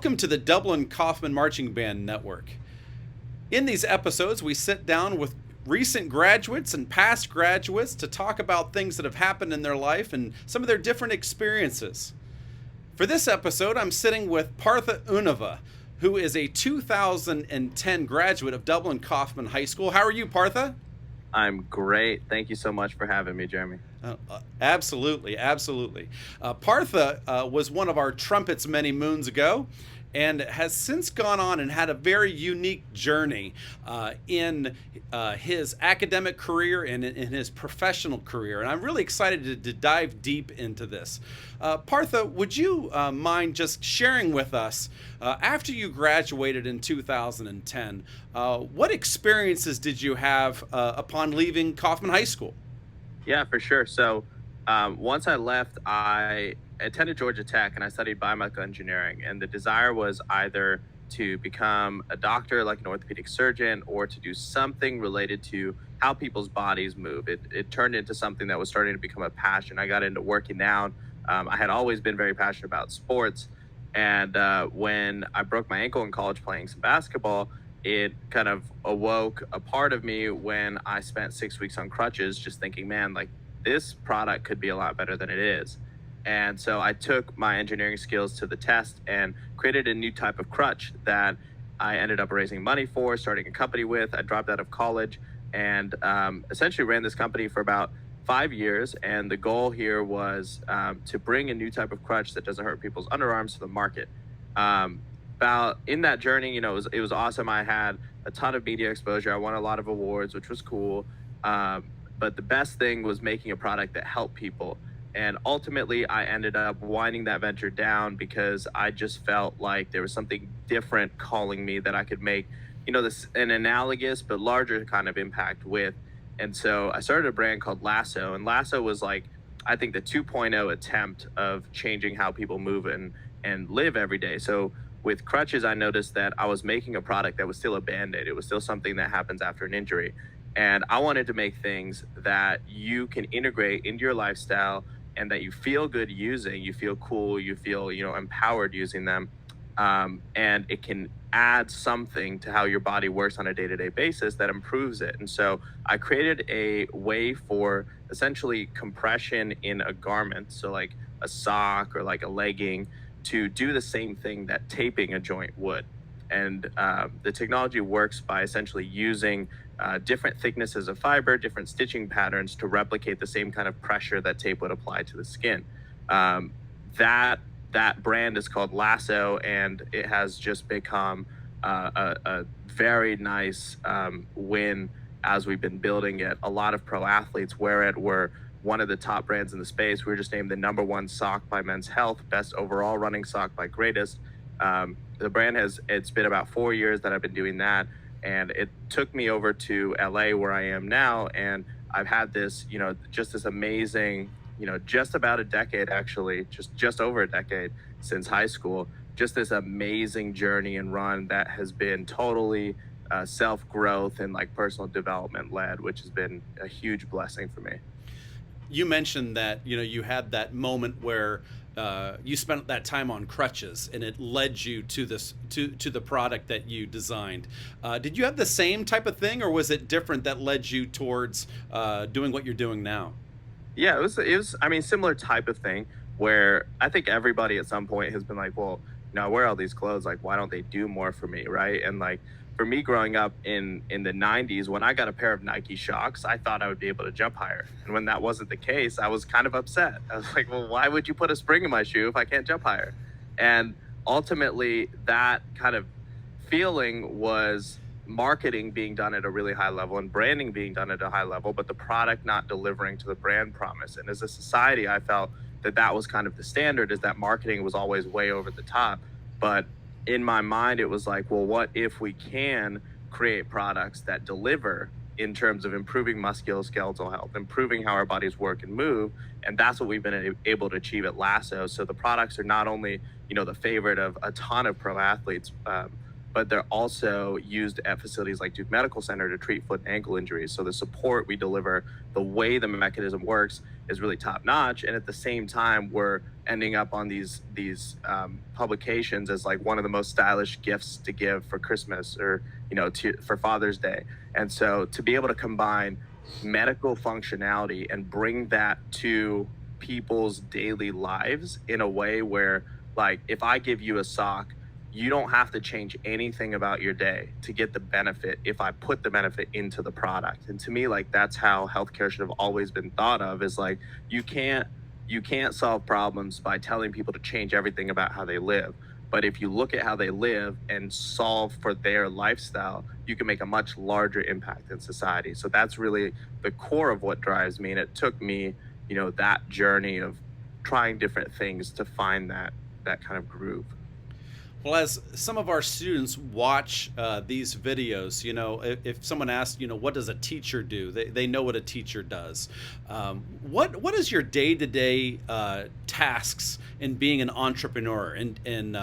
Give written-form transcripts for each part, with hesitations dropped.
Welcome to the Dublin Coffman Marching Band Network. In these episodes, we sit down with recent graduates and past graduates to talk about things that have happened in their life and some of their different experiences. For this episode, I'm sitting with Partha Unnava, who is a 2010 graduate of Dublin Coffman High School. How are you, Partha? I'm great. Thank you so much for having me, Jeremy. Absolutely. Partha was one of our trumpets many moons ago and has since gone on and had a very unique journey in his academic career and in his professional career. And I'm really excited to dive deep into this. Partha, would you mind just sharing with us, after you graduated in 2010, what experiences did you have upon leaving Coffman High School? Yeah, for sure. So once I left, I attended Georgia Tech and I studied biomedical engineering. And the desire was either to become a doctor, like an orthopedic surgeon, or to do something related to how people's bodies move. It turned into something that was starting to become a passion. I got into working out. I had always been very passionate about sports. And when I broke my ankle in college playing some basketball, it kind of awoke a part of me when I spent 6 weeks on crutches, just thinking, man, like this product could be a lot better than it is. And so I took my engineering skills to the test and created a new type of crutch that I ended up raising money for, starting a company with. I dropped out of college and essentially ran this company for about 5 years. And the goal here was to bring a new type of crutch that doesn't hurt people's underarms to the market. About in that journey, it was awesome. I had a ton of media exposure. I won a lot of awards, which was cool. But the best thing was making a product that helped people. And ultimately, I ended up winding that venture down because I just felt like there was something different calling me that I could make, an analogous but larger kind of impact with. And so I started a brand called LASSO, and LASSO was like, I think the 2.0 attempt of changing how people move and live every day. So with crutches, I noticed that I was making a product that was still a Band-Aid. It was still something that happens after an injury. And I wanted to make things that you can integrate into your lifestyle and that you feel good using, you feel cool, you feel, empowered using them. And it can add something to how your body works on a day-to-day basis that improves it. And so I created a way for essentially compression in a garment. So like a sock or like a legging to do the same thing that taping a joint would. And the technology works by essentially using different thicknesses of fiber, different stitching patterns to replicate the same kind of pressure that tape would apply to the skin. That brand is called LASSO, and it has just become a very nice win as we've been building it. A lot of pro athletes wear it. We're one of the top brands in the space. We were just named the #1 sock by Men's Health, best overall running sock by Greatest. The brand it's been about 4 years that I've been doing that. And it took me over to LA where I am now. And I've had this, just this amazing, just about a decade, actually, just over a decade since high school, just this amazing journey and run that has been totally self-growth and like personal development led, which has been a huge blessing for me. You mentioned that, you had that moment where you spent that time on crutches and it led you to the product that you designed. Did you have the same type of thing, or was it different that led you towards doing what you're doing now? Yeah, it was, similar type of thing where I think everybody at some point has been like, well, I wear all these clothes, like, why don't they do more for me, right? And like, for me growing up in the 90s, when I got a pair of Nike Shox, I thought I would be able to jump higher. And when that wasn't the case, I was kind of upset. I was like, well, why would you put a spring in my shoe if I can't jump higher? And ultimately, that kind of feeling was marketing being done at a really high level and branding being done at a high level, but the product not delivering to the brand promise. And as a society, I felt that was kind of the standard, is that marketing was always way over the top. But in my mind, it was like, well, what if we can create products that deliver in terms of improving musculoskeletal health, improving how our bodies work and move? And that's what we've been able to achieve at LASSO. So the products are not only, the favorite of a ton of pro athletes, but they're also used at facilities like Duke Medical Center to treat foot and ankle injuries. So the support we deliver, the way the mechanism works, is really top notch. And at the same time, we're ending up on these publications as like one of the most stylish gifts to give for Christmas, or for Father's Day. And so to be able to combine medical functionality and bring that to people's daily lives in a way where, like, if I give you a sock, you don't have to change anything about your day to get the benefit if I put the benefit into the product. And to me, like, that's how healthcare should have always been thought of, is like, you can't solve problems by telling people to change everything about how they live. But if you look at how they live and solve for their lifestyle, you can make a much larger impact in society. So that's really the core of what drives me. And it took me, that journey of trying different things to find that kind of groove. Well, as some of our students watch these videos, if someone asks, what does a teacher do? They know what a teacher does. What is your day-to-day tasks in being an entrepreneur? And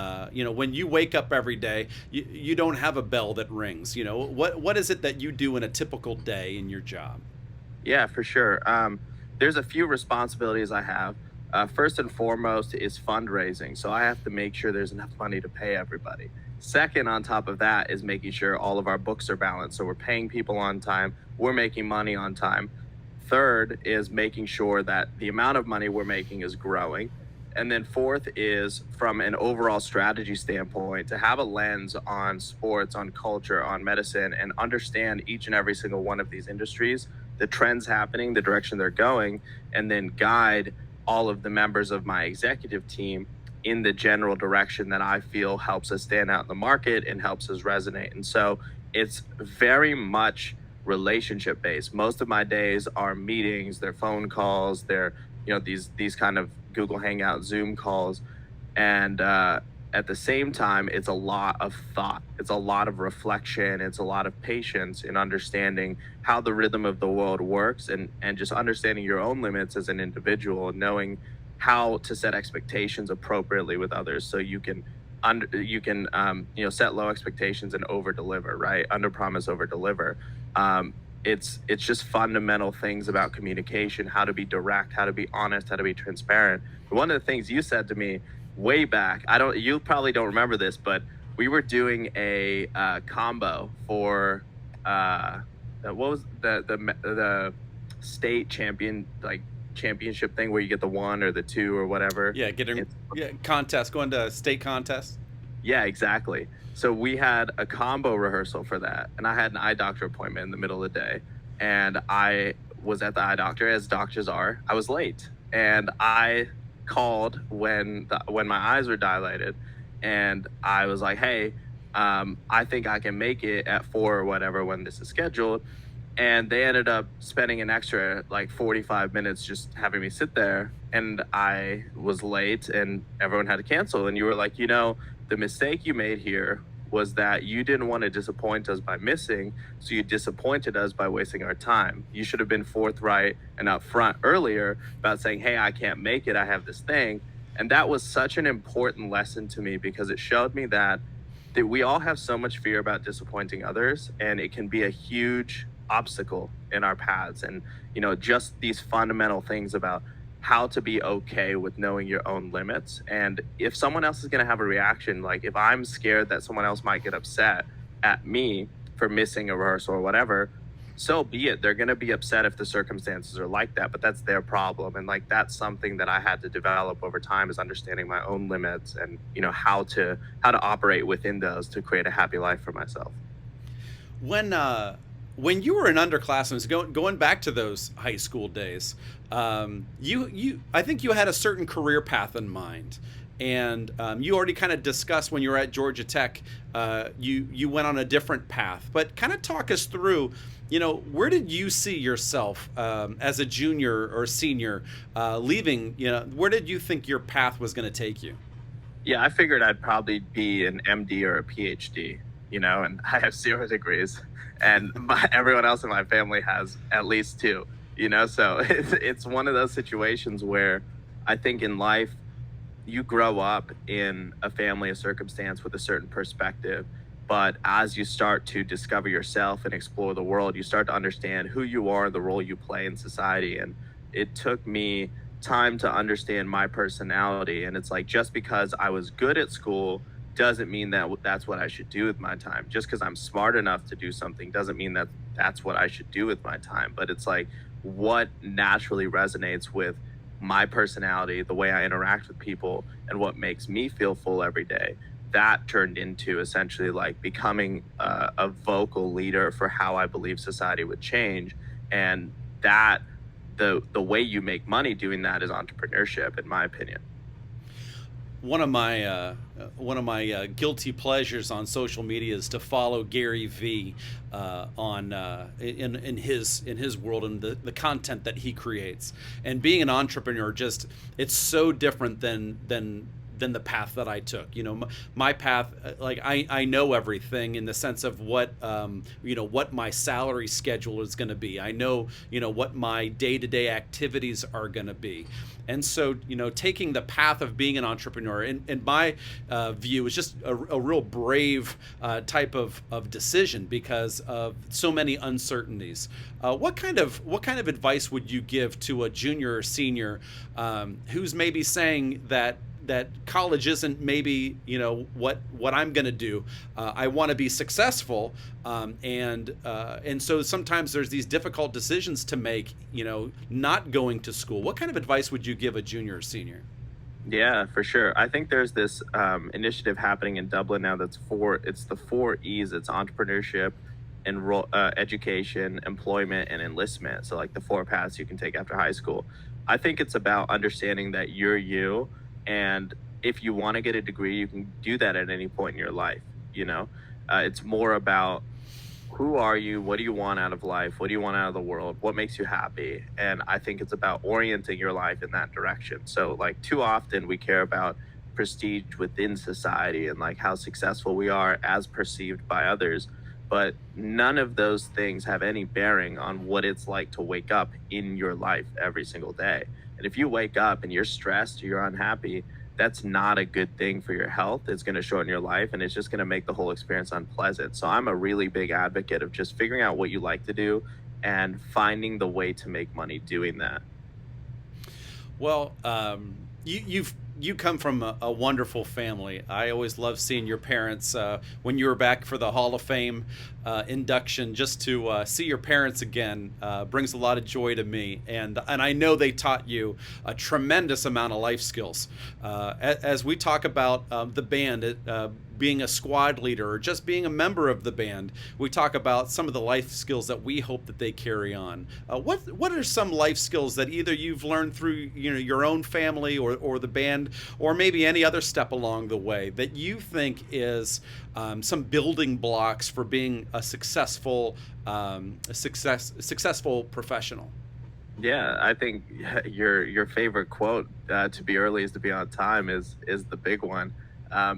when you wake up every day, you don't have a bell that rings. What is it that you do in a typical day in your job? Yeah, for sure. There's a few responsibilities I have. First and foremost is fundraising. So I have to make sure there's enough money to pay everybody. Second, on top of that, is making sure all of our books are balanced. So we're paying people on time, we're making money on time. Third is making sure that the amount of money we're making is growing. And then fourth is, from an overall strategy standpoint, to have a lens on sports, on culture, on medicine, and understand each and every single one of these industries, the trends happening, the direction they're going, and then guide all of the members of my executive team in the general direction that I feel helps us stand out in the market and helps us resonate. And so it's very much relationship based. Most of my days are meetings, they're phone calls, they're these kind of Google Hangout, Zoom calls, and at the same time, it's a lot of thought. It's a lot of reflection. It's a lot of patience in understanding how the rhythm of the world works, and just understanding your own limits as an individual, and knowing how to set expectations appropriately with others, so you can set low expectations and over deliver, right? Under promise, over deliver. It's just fundamental things about communication, how to be direct, how to be honest, how to be transparent. One of the things you said to me way back, you probably don't remember this, but we were doing a combo for what was the state championship thing, where you get the 1 or the 2 or whatever. Yeah, contest, going to state contest. Yeah, exactly. So we had a combo rehearsal for that, and I had an eye doctor appointment in the middle of the day, and I was at the eye doctor, as doctors are. I was late, and I called when my eyes were dilated, and I was like, hey, I think I can make it at 4 or whatever when this is scheduled. And they ended up spending an extra 45 minutes just having me sit there, and I was late and everyone had to cancel. And you were like, the mistake you made here was that you didn't want to disappoint us by missing, so you disappointed us by wasting our time. You should have been forthright and upfront earlier about saying, hey, I can't make it, I have this thing. And that was such an important lesson to me, because it showed me that we all have so much fear about disappointing others, and it can be a huge obstacle in our paths. And just these fundamental things about how to be okay with knowing your own limits. And if someone else is going to have a reaction, like if I'm scared that someone else might get upset at me for missing a rehearsal or whatever, so be it. They're going to be upset if the circumstances are like that, but that's their problem. And that's something that I had to develop over time, is understanding my own limits and how to operate within those to create a happy life for myself. When you were an underclassman, going back to those high school days, I think you had a certain career path in mind, and you already kind of discussed when you were at Georgia Tech, you went on a different path. But kind of talk us through, where did you see yourself as a junior or senior leaving? Where did you think your path was going to take you? Yeah, I figured I'd probably be an MD or a PhD, and I have 0 degrees. And everyone else in my family has at least 2, so it's one of those situations where I think in life, you grow up in a family, a circumstance with a certain perspective, But as you start to discover yourself and explore the world, you start to understand who you are, the role you play in society. And it took me time to understand my personality. And it's like, just because I was good at school doesn't mean that that's what I should do with my time. Just because I'm smart enough to do something doesn't mean that that's what I should do with my time. But it's like, what naturally resonates with my personality, the way I interact with people, and what makes me feel full every day. That turned into essentially like becoming a vocal leader for how I believe society would change. And that the way you make money doing that is entrepreneurship, in my opinion. One of my guilty pleasures on social media is to follow Gary V on in his world and the content that he creates. And being an entrepreneur, just it's so different than the path that I took. My path, like I know everything in the sense of what what my salary schedule is going to be. I know what my day-to-day activities are going to be. And so, taking the path of being an entrepreneur, in my view, is just a real brave type of decision because of so many uncertainties. What kind of advice would you give to a junior or senior who's maybe saying that college isn't maybe what I'm going to do? I want to be successful, and so sometimes there's these difficult decisions to make. Not going to school. What kind of advice would you give a junior or senior? Yeah, for sure. I think there's this initiative happening in Dublin now it's the 4 E's. It's entrepreneurship, education, employment, and enlistment. So like the 4 paths you can take after high school. I think it's about understanding that you're you, and if you want to get a degree, you can do that at any point in your life. It's more about who are you, what do you want out of life, what do you want out of the world, what makes you happy. And I think it's about orienting your life in that direction. So like too often we care about prestige within society and like how successful we are as perceived by others, but none of those things have any bearing on what it's like to wake up in your life every single day. And if you wake up and you're stressed, you're unhappy, that's not a good thing for your health. It's going to shorten your life, and it's just going to make the whole experience unpleasant. So I'm a really big advocate of just figuring out what you like to do and finding the way to make money doing that. Well, you come from a wonderful family. I always love seeing your parents when you were back for the Hall of Fame induction. Just to see your parents again brings a lot of joy to me, and I know they taught you a tremendous amount of life skills. As we talk about the band, being a squad leader or just being a member of the band, we talk about some of the life skills that we hope that they carry on. What are some life skills that either you've learned through your own family or the band, or maybe any other step along the way that you think is some building blocks for being a successful professional? Yeah, I think your favorite quote, "To be early is to be on time," is the big one.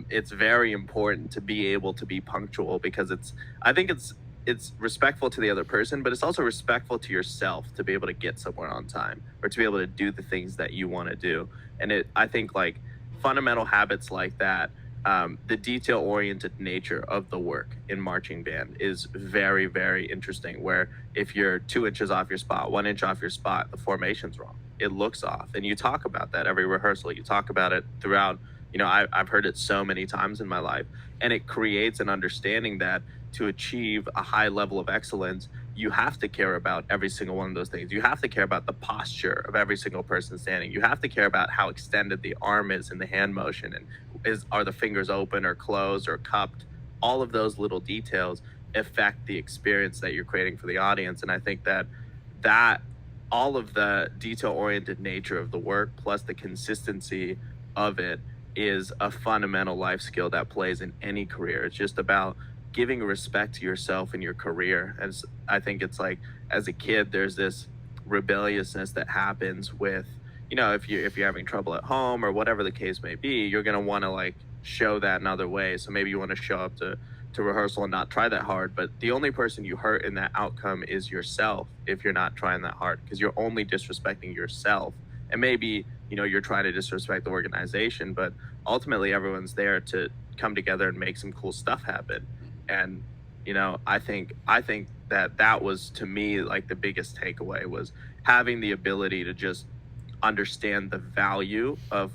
It's very important to be able to be punctual because I think it's respectful to the other person, but it's also respectful to yourself to be able to get somewhere on time or to be able to do the things that you want to do. And I think like fundamental habits like that, the detail-oriented nature of the work in marching band is very, very interesting, where if you're 2 inches off your spot, 1 inch off your spot, the formation's wrong. It looks off. And you talk about that every rehearsal. You talk about it throughout. I've heard it so many times in my life, and it creates an understanding that to achieve a high level of excellence, you have to care about every single one of those things. You have to care about the posture of every single person standing. You have to care about how extended the arm is in the hand motion, and are the fingers open or closed or cupped. All of those little details affect the experience that you're creating for the audience. And I think that all of the detail-oriented nature of the work plus the consistency of it is a fundamental life skill that plays in any career. It's just about giving respect to yourself and your career. And I think it's like, as a kid, there's this rebelliousness that happens with, if you're having trouble at home or whatever the case may be, you're going to want to like show that in other ways. So maybe you want to show up to rehearsal and not try that hard, but the only person you hurt in that outcome is yourself if you're not trying that hard, because you're only disrespecting yourself. And maybe you're trying to disrespect the organization, but ultimately everyone's there to come together and make some cool stuff happen. And I think that that was, to me, like the biggest takeaway was having the ability to just understand the value of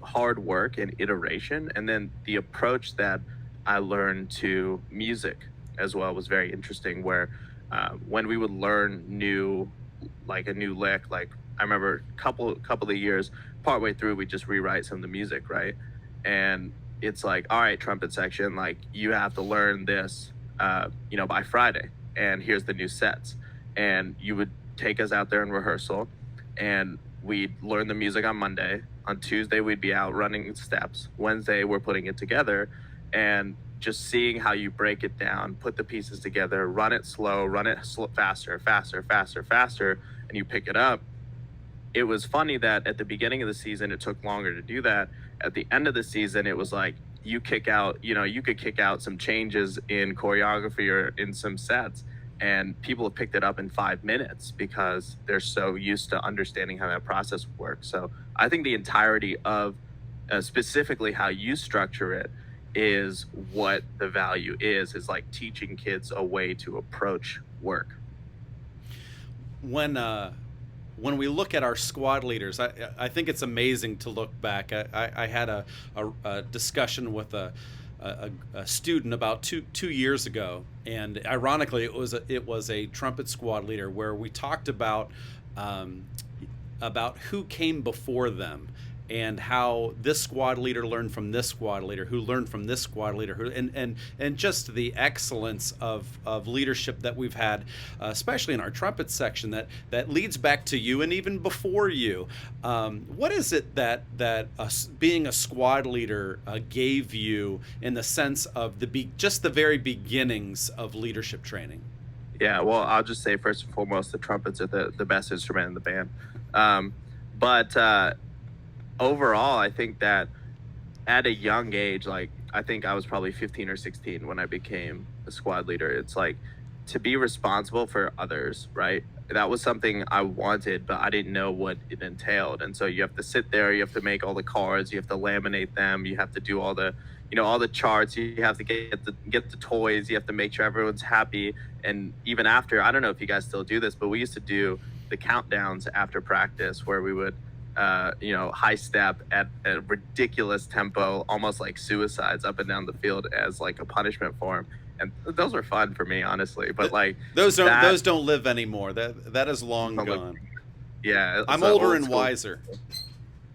hard work and iteration. And then the approach that I learned to music as well was very interesting, where when we would learn like a new lick, like I remember couple of years partway through, we just rewrite some of the music, right? And it's like, all right, trumpet section, like you have to learn this, by Friday, and here's the new sets. And you would take us out there in rehearsal, and we'd learn the music on Monday. On Tuesday, we'd be out running steps. Wednesday, we're putting it together, and just seeing how you break it down, put the pieces together, run it slow, faster, faster, faster, faster, and you pick it up. It was funny that at the beginning of the season, it took longer to do that. At the end of the season, it was like you could kick out some changes in choreography or in some sets, and people have picked it up in 5 minutes because they're so used to understanding how that process works. So I think the entirety of specifically how you structure it is what the value is like teaching kids a way to approach work. When we look at our squad leaders, I think it's amazing to look back. I had a discussion with a student about two years ago, and ironically, it was a trumpet squad leader where we talked about who came before them, and how this squad leader learned from this squad leader, who learned from this squad leader, and just the excellence of leadership that we've had, especially in our trumpet section, that leads back to you and even before you. What is it that being a squad leader gave you in the sense of just the very beginnings of leadership training? Yeah, well, I'll just say first and foremost, the trumpets are the best instrument in the band. But overall, I think that at a young age, like I think I was probably 15 or 16 when I became a squad leader. It's like to be responsible for others, right? That was something I wanted, but I didn't know what it entailed. And so you have to sit there, you have to make all the cards, you have to laminate them, you have to do all the charts, you have to get the toys, you have to make sure everyone's happy. And even after, I don't know if you guys still do this, but we used to do the countdowns after practice where we would high step at a ridiculous tempo, almost like suicides up and down the field as like a punishment for him. And those were fun for me, honestly. But like those don't live anymore. That is long gone. Yeah, I'm older and wiser.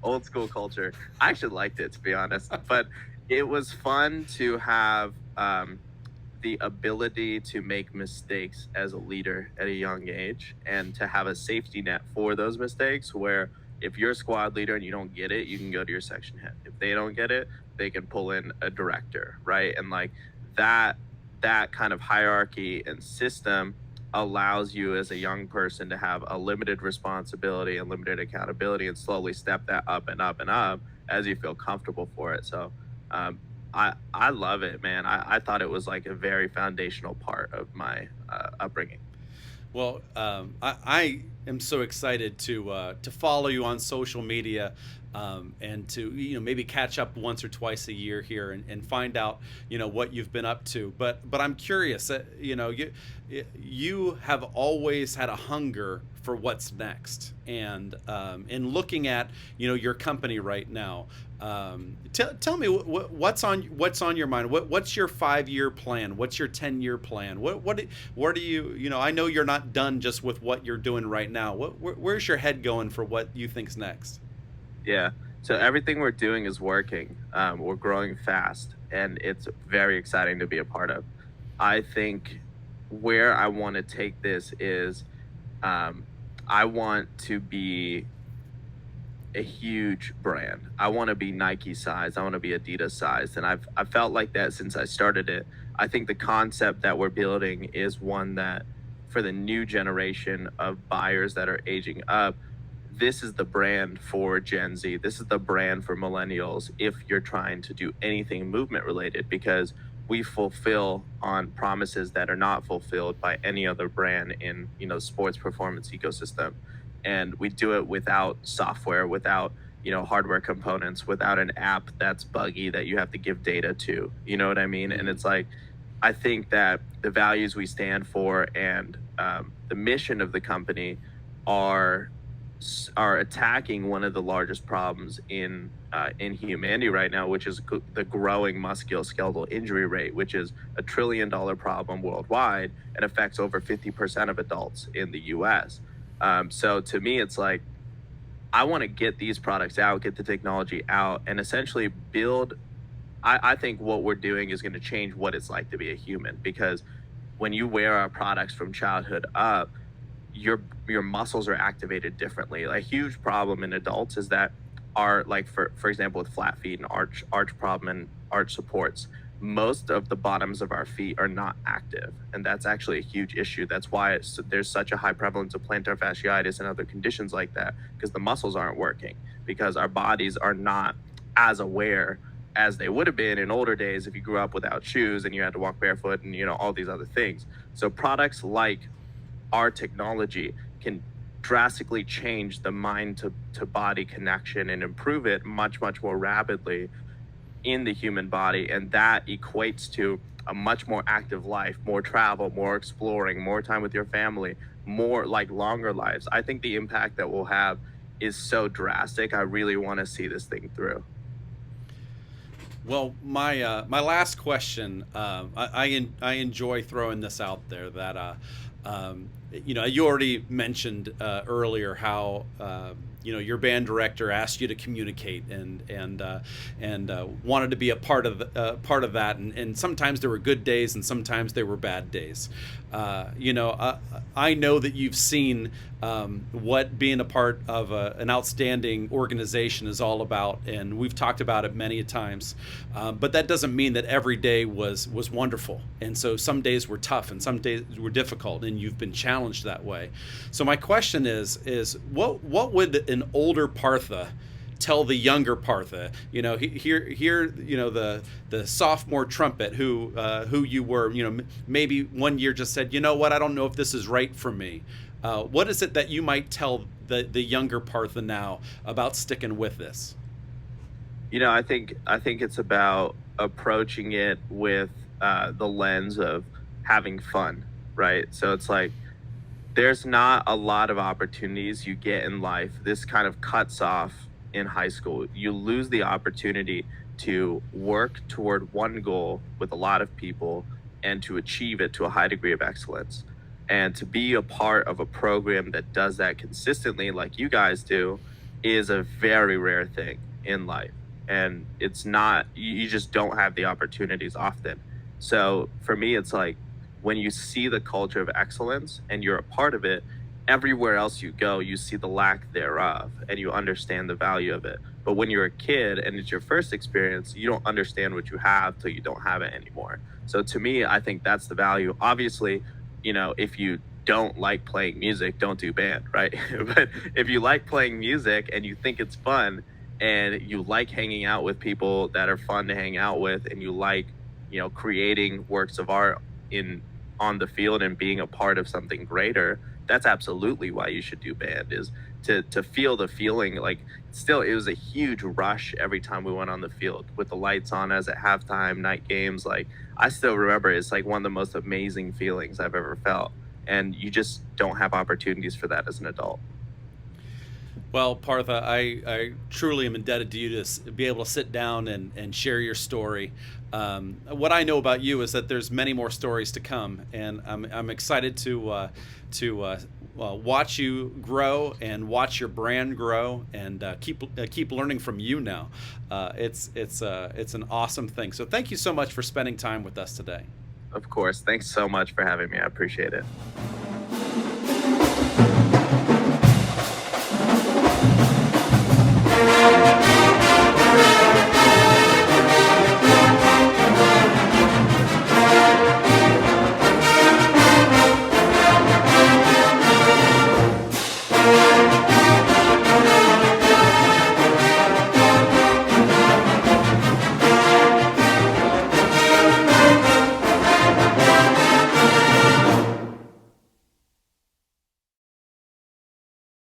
Old school culture. I actually liked it, to be honest. But it was fun to have the ability to make mistakes as a leader at a young age, and to have a safety net for those mistakes where if you're a squad leader and you don't get it, you can go to your section head. If they don't get it, they can pull in a director, right? And like that kind of hierarchy and system allows you as a young person to have a limited responsibility and limited accountability, and slowly step that up and up and up as you feel comfortable for it. So I love it, man. I thought it was like a very foundational part of my upbringing. Well, I am so excited to follow you on social media, and to maybe catch up once or twice a year here, and find out what you've been up to. But I'm curious. You have always had a hunger for what's next, and in looking at your company right now. Tell me what's on your mind. What's your 5-year plan? What's your 10-year plan? What do you I know you're not done just with what you're doing right now. Where's your head going for what you think's next? Yeah. So everything we're doing is working. We're growing fast, and it's very exciting to be a part of. I think where I want to take this is, I want to be a huge brand. I want to be Nike sized. I want to be Adidas sized. And I've felt like that since I started it. I think the concept that we're building is one that, for the new generation of buyers that are aging up, this is the brand for Gen Z. This is the brand for millennials if you're trying to do anything movement related, because we fulfill on promises that are not fulfilled by any other brand in sports performance ecosystem. And we do it without software, without hardware components, without an app that's buggy that you have to give data to. You know what I mean? And it's like I think that the values we stand for and the mission of the company are attacking one of the largest problems in humanity right now, which is the growing musculoskeletal injury rate, which is $1 trillion problem worldwide and affects over 50% of adults in the U.S. So to me, it's like I want to get these products out, get the technology out, and essentially build. I think what we're doing is going to change what it's like to be a human, because when you wear our products from childhood up, your muscles are activated differently. A huge problem in adults is that our, like, for example, with flat feet and arch problem and arch supports, most of the bottoms of our feet are not active, and that's actually a huge issue. That's why there's such a high prevalence of plantar fasciitis and other conditions like that, because the muscles aren't working, because our bodies are not as aware as they would have been in older days if you grew up without shoes and you had to walk barefoot and all these other things. So products like our technology can drastically change the mind to body connection and improve it much, much more rapidly in the human body. And that equates to a much more active life, more travel, more exploring, more time with your family, more like longer lives. I think the impact that we'll have is so drastic. I really want to see this thing through. Well, my last question, I enjoy throwing this out there that you already mentioned earlier how your band director asked you to communicate and wanted to be a part of that, and sometimes there were good days and sometimes there were bad days. I know that you've seen what being a part of an outstanding organization is all about, and we've talked about it many times. But that doesn't mean that every day was wonderful, and so some days were tough and some days were difficult, and you've been challenged that way. So my question is what would an older Partha tell the younger Partha? Here, the sophomore trumpet who you were. Maybe one year just said, what, I don't know if this is right for me. What is it that you might tell the younger Partha now about sticking with this? I think it's about approaching it with the lens of having fun, right? So it's like there's not a lot of opportunities you get in life. This kind of cuts off in high school. You lose the opportunity to work toward one goal with a lot of people and to achieve it to a high degree of excellence. And to be a part of a program that does that consistently, like you guys do, is a very rare thing in life. And it's not, you just don't have the opportunities often. So for me, it's like when you see the culture of excellence and you're a part of it, everywhere else you go, you see the lack thereof and you understand the value of it. But when you're a kid and it's your first experience, you don't understand what you have till you don't have it anymore. So to me, I think that's the value. Obviously, if you don't like playing music, don't do band, right? But if you like playing music and you think it's fun and you like hanging out with people that are fun to hang out with, and you like, creating works of art on the field and being a part of something greater, that's absolutely why you should do band, is to feel the feeling. Like, still, it was a huge rush every time we went on the field with the lights on as at halftime, night games. Like, I still remember it's like one of the most amazing feelings I've ever felt. And you just don't have opportunities for that as an adult. Well, Partha, I truly am indebted to you to be able to sit down and share your story. What I know about you is that there's many more stories to come, and I'm excited to watch you grow and watch your brand grow, and keep learning from you now. It's an awesome thing. So thank you so much for spending time with us today. Of course. Thanks so much for having me. I appreciate it.